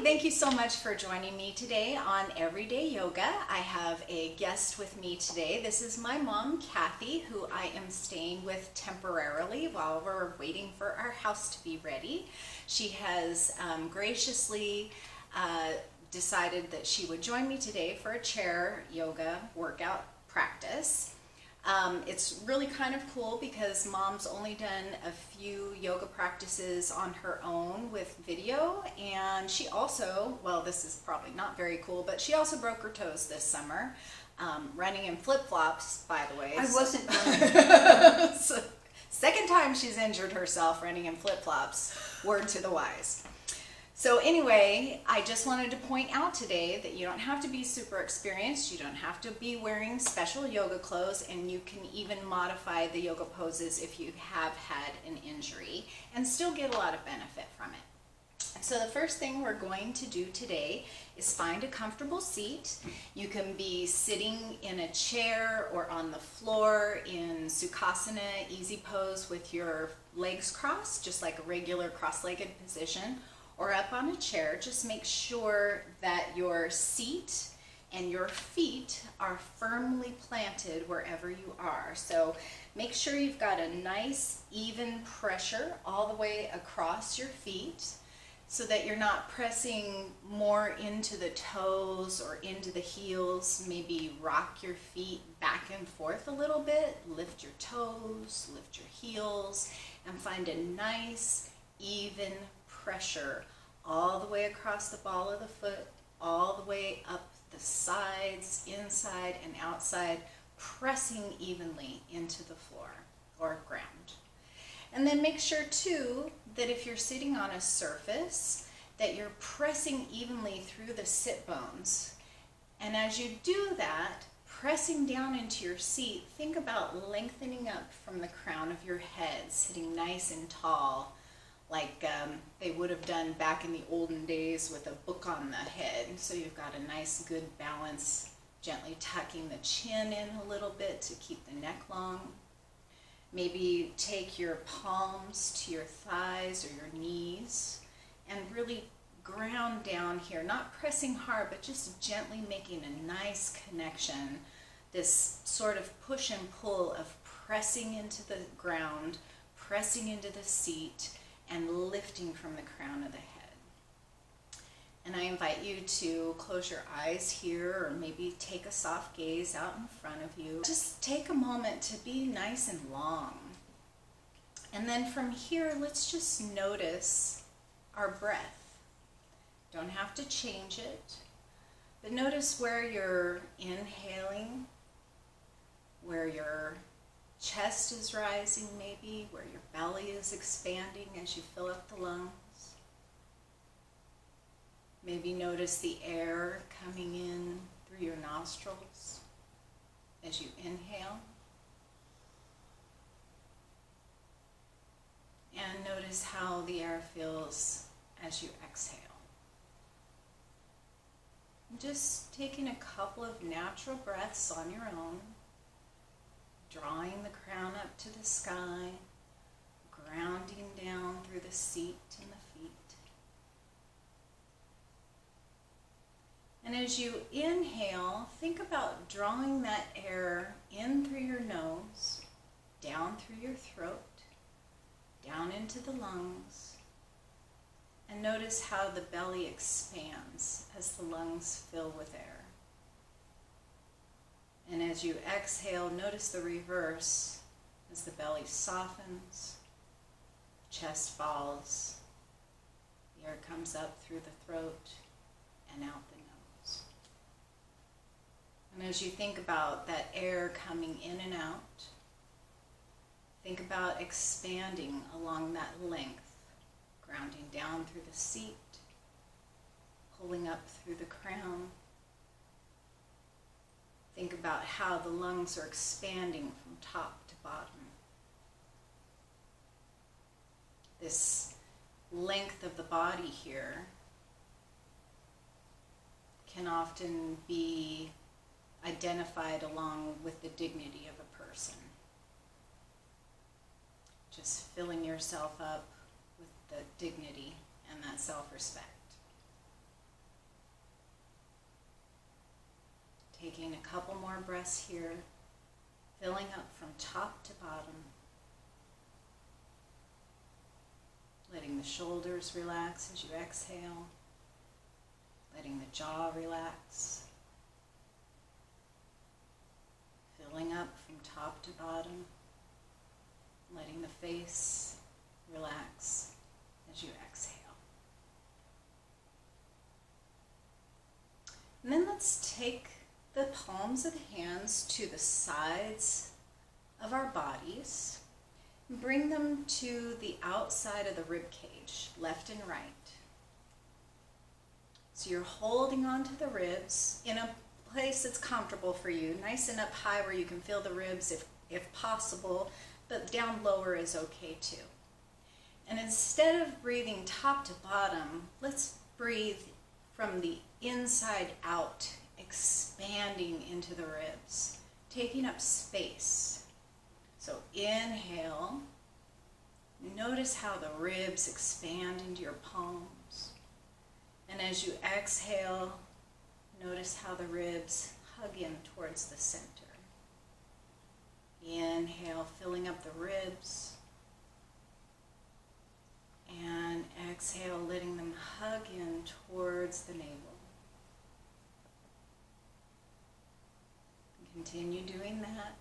thank you so much for joining me today on Everyday Yoga. I have a guest with me today. This is my mom, Kathy, who I am staying with temporarily while we're waiting for our house to be ready. She has graciously decided that she would join me today for a chair yoga workout practice. It's really kind of cool because Mom's only done a few yoga practices on her own with video, and she also, well, this is probably not very cool, but she also broke her toes this summer, running in flip-flops, by the way. I wasn't running. So, second time she's injured herself running in flip-flops, word to the wise. So anyway, I just wanted to point out today that you don't have to be super experienced, you don't have to be wearing special yoga clothes, and you can even modify the yoga poses if you have had an injury and still get a lot of benefit from it. So the first thing we're going to do today is find a comfortable seat. You can be sitting in a chair or on the floor in Sukhasana, easy pose with your legs crossed, just like a regular cross-legged position, or up on a chair. Just make sure that your seat and your feet are firmly planted wherever you are. So make sure you've got a nice even pressure all the way across your feet so that you're not pressing more into the toes or into the heels. Maybe rock your feet back and forth a little bit, lift your toes, lift your heels, and find a nice even pressure all the way across the ball of the foot, all the way up the sides, inside and outside, pressing evenly into the floor or ground. And then make sure too that if you're sitting on a surface that you're pressing evenly through the sit bones. And as you do that, pressing down into your seat, think about lengthening up from the crown of your head, sitting nice and tall, like they would have done back in the olden days with a book on the head. So you've got a nice good balance, gently tucking the chin in a little bit to keep the neck long. Maybe take your palms to your thighs or your knees and really ground down here, not pressing hard, but just gently making a nice connection, this sort of push and pull of pressing into the ground, pressing into the seat, and lifting from the crown of the head. And I invite you to close your eyes here, or maybe take a soft gaze out in front of you. Just take a moment to be nice and long. And then from here, let's just notice our breath. Don't have to change it, but notice where you're inhaling, where your chest is rising maybe, where your belly is expanding as you fill up the lungs. Maybe notice the air coming in through your nostrils as you inhale. And notice how the air feels as you exhale. Just taking a couple of natural breaths on your own, drawing the crown up to the sky, grounding down through the seat and the feet. And as you inhale, think about drawing that air in through your nose, down through your throat, down into the lungs, and notice how the belly expands as the lungs fill with air. And as you exhale, notice the reverse as the belly softens, chest falls, the air comes up through the throat and out the nose. And as you think about that air coming in and out, think about expanding along that length, grounding down through the seat, pulling up through the crown. Think about how the lungs are expanding from top to bottom. This length of the body here can often be identified along with the dignity of a person. Just filling yourself up with the dignity and that self-respect. Taking a couple more breaths here, filling up from top to bottom. Letting the shoulders relax as you exhale. Letting the jaw relax. Filling up from top to bottom. Letting the face relax as you exhale. And then let's take the palms of the hands to the sides of our bodies. And bring them to the outside of the rib cage, left and right. So you're holding onto the ribs in a place that's comfortable for you, nice and up high where you can feel the ribs if possible, but down lower is okay too. And instead of breathing top to bottom, let's breathe from the inside out, expanding into the ribs, taking up space. So inhale, notice how the ribs expand into your palms. And as you exhale, notice how the ribs hug in towards the center. Inhale, filling up the ribs. And exhale, letting them hug in towards the navel. Continue doing that.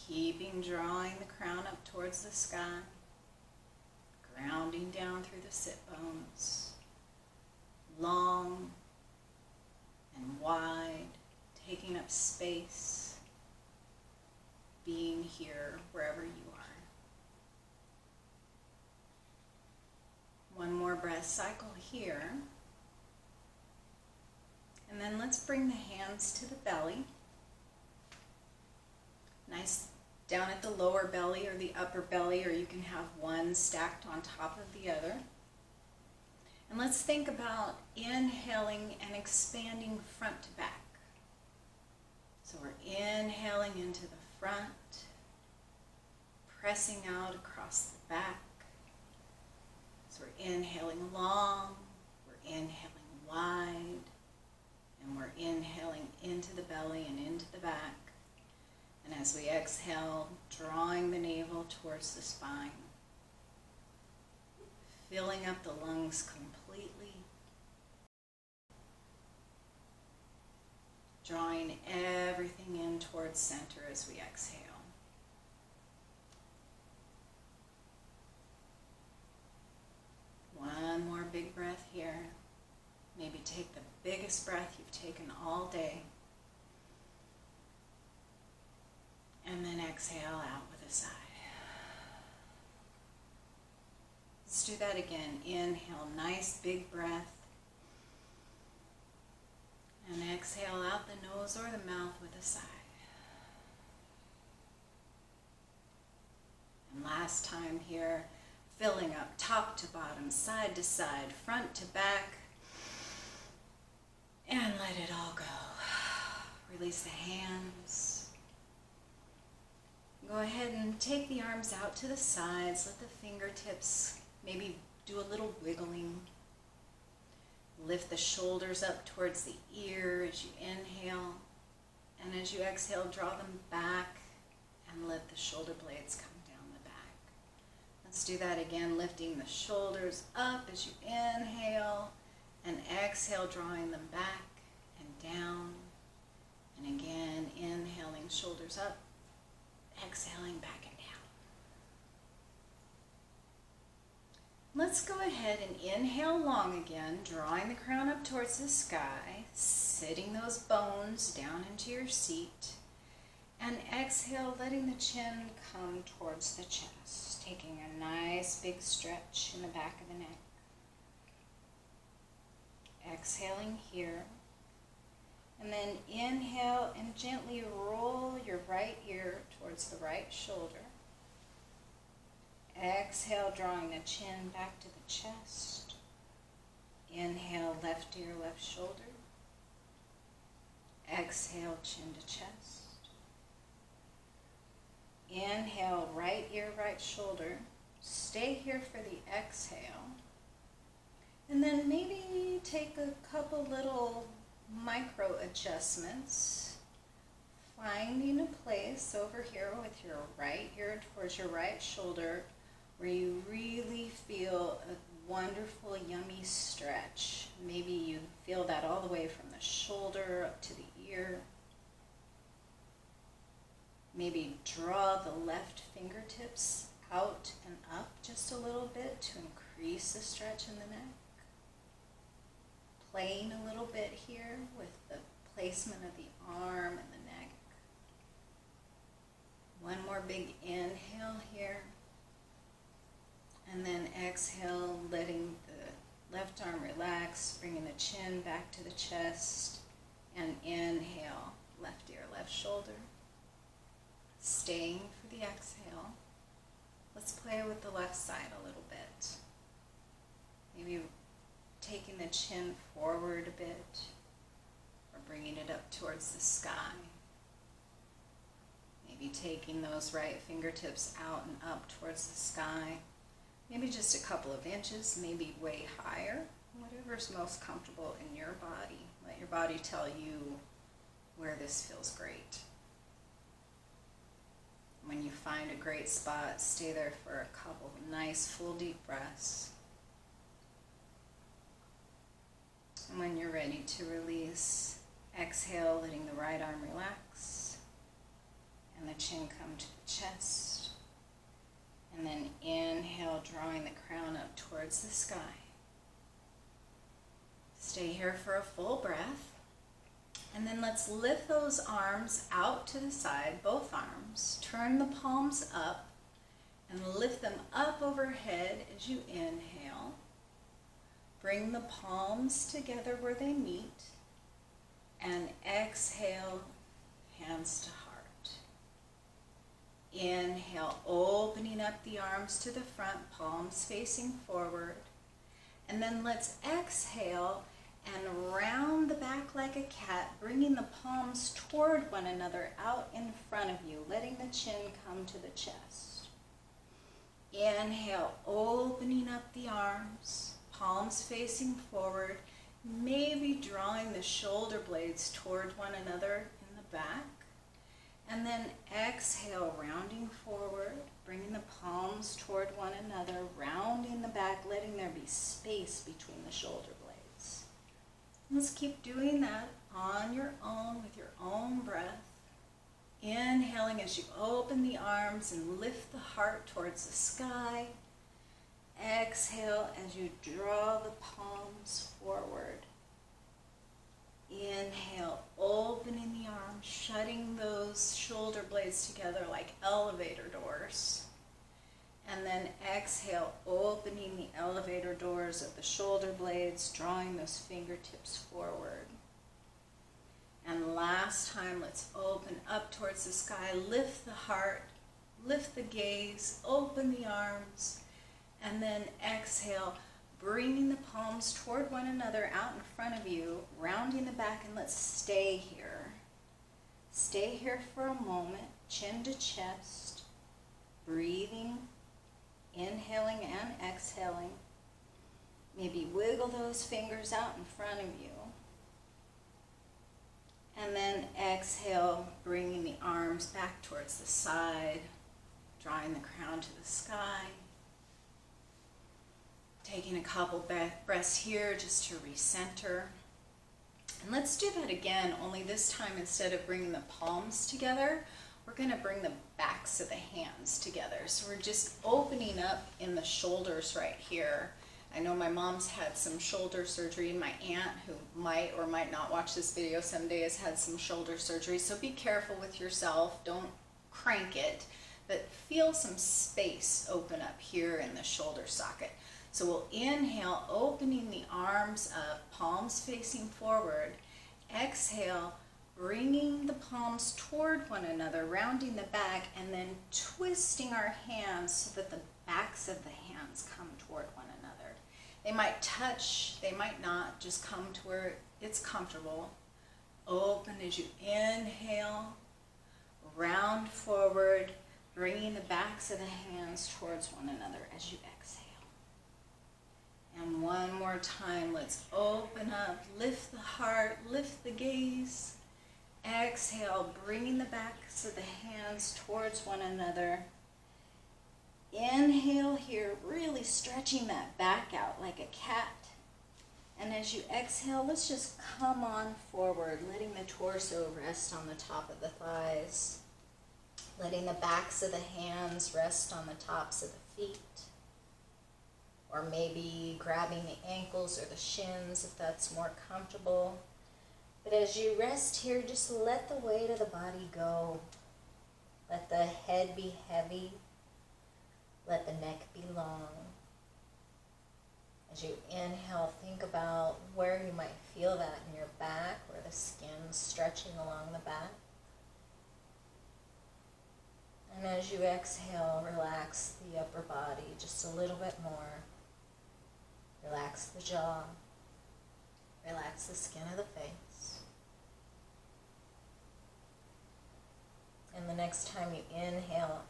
Keeping drawing the crown up towards the sky, grounding down through the sit bones, long and wide, taking up space, being here wherever you are. One more breath cycle here, and then let's bring the hands to the belly. Nice down at the lower belly or the upper belly, or you can have one stacked on top of the other. And let's think about inhaling and expanding front to back. So we're inhaling into the front, pressing out across the back. So we're inhaling long, we're inhaling wide, and we're inhaling into the belly and into the back. And as we exhale, drawing the navel towards the spine, filling up the lungs completely, drawing everything in towards center as we exhale. One more big breath here. Maybe take the biggest breath you've taken all day. And then exhale out with a sigh. Let's do that again. Inhale, nice big breath. And exhale out the nose or the mouth with a sigh. And last time here, filling up top to bottom, side to side, front to back. And let it all go. Release the hands. Go ahead and take the arms out to the sides. Let the fingertips maybe do a little wiggling. Lift the shoulders up towards the ear as you inhale. And as you exhale, draw them back and let the shoulder blades come down the back. Let's do that again, lifting the shoulders up as you inhale and exhale, drawing them back and down. And again, inhaling, shoulders up. Exhaling back and down. Let's go ahead and inhale long again, drawing the crown up towards the sky, sitting those bones down into your seat, and exhale, letting the chin come towards the chest, taking a nice big stretch in the back of the neck. Exhaling here. And then inhale and gently roll your right ear towards the right shoulder. Exhale, drawing the chin back to the chest. Inhale, left ear, left shoulder. Exhale, chin to chest. Inhale, right ear, right shoulder. Stay here for the exhale. And then maybe take a couple little micro adjustments finding a place over here with your right ear towards your right shoulder where you really feel a wonderful, yummy stretch. Maybe you feel that all the way from the shoulder up to the ear. Maybe draw the left fingertips out and up just a little bit to increase the stretch in the neck. Playing a little bit here with the placement of the arm and the neck. One more big inhale here. And then exhale, letting the left arm relax, bringing the chin back to the chest. And inhale, left ear, left shoulder. Staying for the exhale. Let's play with the left side a little bit. Maybe taking the chin forward a bit, or bringing it up towards the sky. Maybe taking those right fingertips out and up towards the sky. Maybe just a couple of inches, maybe way higher. Whatever's most comfortable in your body. Let your body tell you where this feels great. When you find a great spot, stay there for a couple of nice, full, deep breaths. And when you're ready to release, exhale, letting the right arm relax, and the chin come to the chest. And then inhale, drawing the crown up towards the sky. Stay here for a full breath. And then let's lift those arms out to the side, both arms. Turn the palms up and lift them up overhead as you inhale. Bring the palms together where they meet. And exhale, hands to heart. Inhale, opening up the arms to the front, palms facing forward. And then let's exhale and round the back like a cat, bringing the palms toward one another out in front of you, letting the chin come to the chest. Inhale, opening up the arms, palms facing forward, maybe drawing the shoulder blades toward one another in the back. And then exhale, rounding forward, bringing the palms toward one another, rounding the back, letting there be space between the shoulder blades. Let's keep doing that on your own with your own breath. Inhaling as you open the arms and lift the heart towards the sky. Exhale as you draw the palms forward. Inhale, opening the arms, shutting those shoulder blades together like elevator doors. And then exhale, opening the elevator doors of the shoulder blades, drawing those fingertips forward. And last time, let's open up towards the sky, lift the heart, lift the gaze, open the arms, and then exhale, bringing the palms toward one another out in front of you, rounding the back, and let's stay here. Stay here for a moment, chin to chest, breathing, inhaling and exhaling. Maybe wiggle those fingers out in front of you. And then exhale, bringing the arms back towards the side, drawing the crown to the sky. Taking a couple breaths here just to recenter. And let's do that again, only this time instead of bringing the palms together, we're going to bring the backs of the hands together. So we're just opening up in the shoulders right here. I know my mom's had some shoulder surgery, and my aunt, who might or might not watch this video someday, has had some shoulder surgery. So be careful with yourself. Don't crank it, but feel some space open up here in the shoulder socket. So we'll inhale, opening the arms up, palms facing forward. Exhale, bringing the palms toward one another, rounding the back, and then twisting our hands so that the backs of the hands come toward one another. They might touch, they might not, just come to where it's comfortable. Open as you inhale, round forward, bringing the backs of the hands towards one another as you exhale. And one more time, let's open up, lift the heart, lift the gaze. Exhale, bringing the backs of the hands towards one another. Inhale here, really stretching that back out like a cat. And as you exhale, let's just come on forward, letting the torso rest on the top of the thighs. Letting the backs of the hands rest on the tops of the feet. Or maybe grabbing the ankles or the shins if that's more comfortable. But as you rest here, just let the weight of the body go. Let the head be heavy. Let the neck be long. As you inhale, think about where you might feel that in your back, where the skin's stretching along the back. And as you exhale, relax the upper body just a little bit more. Relax the jaw. Relax the skin of the face. And the next time you inhale,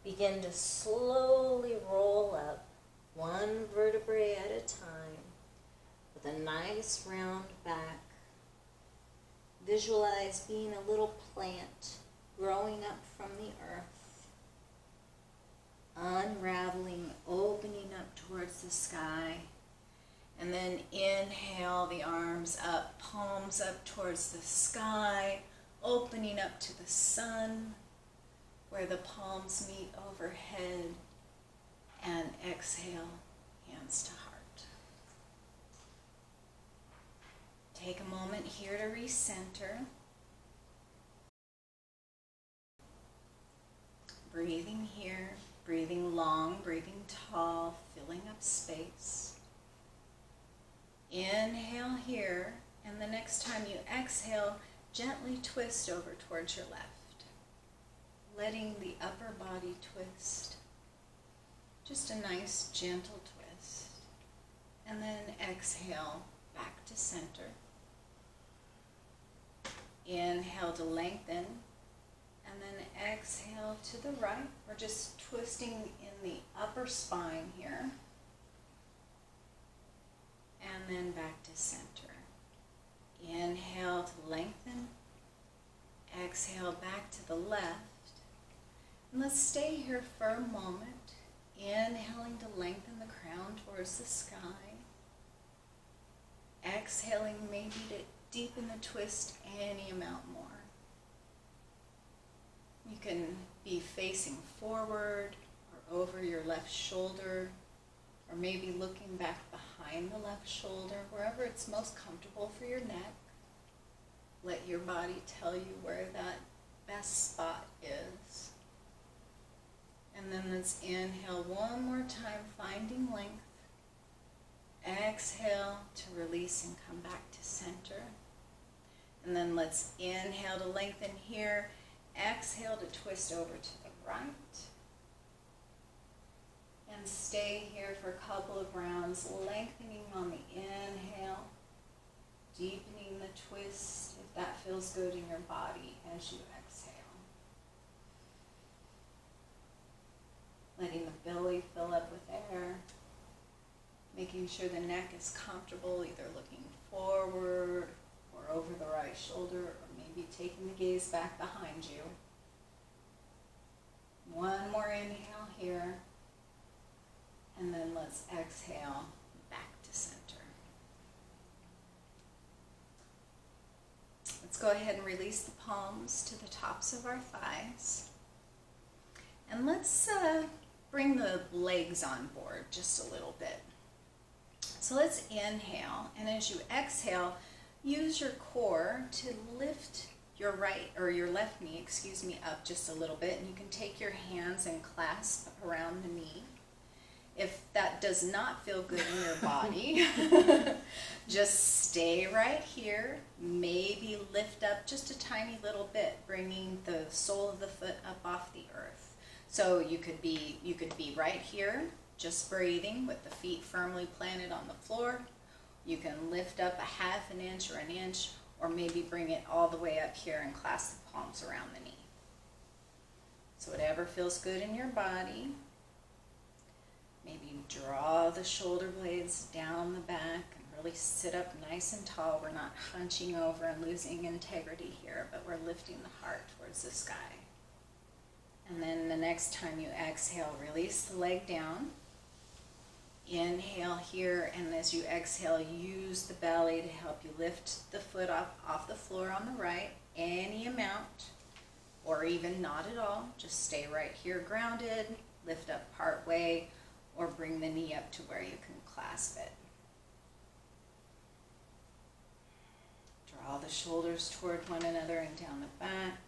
begin to slowly roll up one vertebrae at a time with a nice round back. Visualize being a little plant growing up from the earth, unraveling, opening up towards the sky. And then inhale the arms up, palms up towards the sky, opening up to the sun, where the palms meet overhead. And exhale, hands to heart. Take a moment here to recenter. Breathing here, breathing long, breathing tall, filling up space. Inhale here, and the next time you exhale, gently twist over towards your left, letting the upper body twist. Just a nice gentle twist. And then exhale back to center. Inhale to lengthen. And then exhale to the right. We're just twisting in the upper spine here. And then back to center. Inhale to lengthen. Exhale back to the left. And let's stay here for a moment. Inhaling to lengthen the crown towards the sky. Exhaling maybe to deepen the twist any amount more. You can be facing forward or over your left shoulder, or maybe looking back behind the left shoulder, wherever it's most comfortable for your neck. Let your body tell you where that best spot is. And then let's inhale one more time, finding length. Exhale to release and come back to center. And then let's inhale to lengthen here. Exhale to twist over to the right. And stay here for a couple of rounds, lengthening on the inhale, deepening the twist if that feels good in your body as you exhale. Letting the belly fill up with air, making sure the neck is comfortable, either looking forward or over the right shoulder, or maybe taking the gaze back behind you. One more inhale here, and then let's exhale back to center. Let's go ahead and release the palms to the tops of our thighs. And let's bring the legs on board just a little bit. So let's inhale, and as you exhale, use your core to lift your right, or your left knee, up just a little bit, and you can take your hands and clasp around the knee. If that does not feel good in your body, just stay right here, maybe lift up just a tiny little bit, bringing the sole of the foot up off the earth. So you could be right here, just breathing with the feet firmly planted on the floor. You can lift up a half an inch or an inch, or maybe bring it all the way up here and clasp the palms around the knee. So whatever feels good in your body. Maybe draw the shoulder blades down the back and Really sit up nice and tall. We're not hunching over and losing integrity here, but we're lifting the heart towards the sky. And then the next time you exhale, release the leg down. Inhale here, and as you exhale, use the belly to help you lift the foot off the floor on the right, any amount, or even not at all. Just stay right here grounded, lift up part way, or bring the knee up to where you can clasp it. Draw the shoulders toward one another and down the back.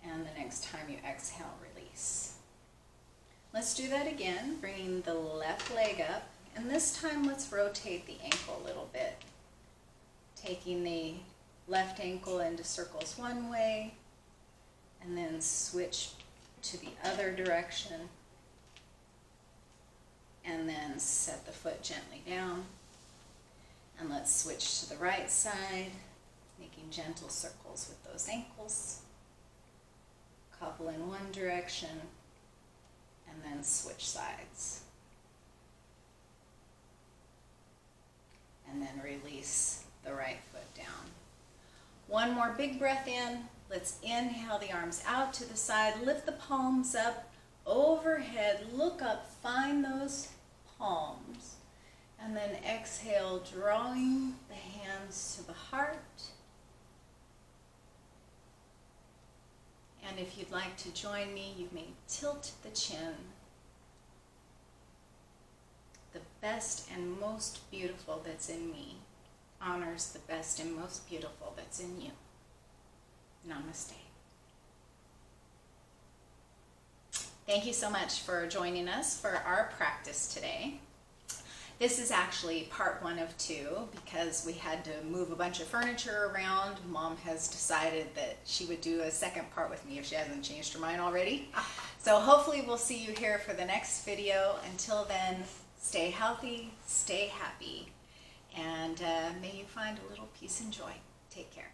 And the next time you exhale, release. Let's do that again, bringing the left leg up. And this time, let's rotate the ankle a little bit. Taking the left ankle into circles one way, and then switch to the other direction. And then set the foot gently down. And let's switch to the right side, making gentle circles with those ankles. Couple in one direction, and then switch sides. And then release the right foot down. One more big breath in. Let's inhale the arms out to the side, lift the palms up, overhead, look up, find those palms. And then exhale, drawing the hands to the heart. And if you'd like to join me, you may tilt the chin. The best and most beautiful that's in me honors the best and most beautiful that's in you. Namaste. Thank you so much for joining us for our practice today. This is actually part 1 of 2 because we had to move a bunch of furniture around. Mom has decided that she would do a second part with me if she hasn't changed her mind already. So hopefully we'll see you here for the next video. Until then, stay healthy, stay happy, and may you find a little peace and joy. Take care.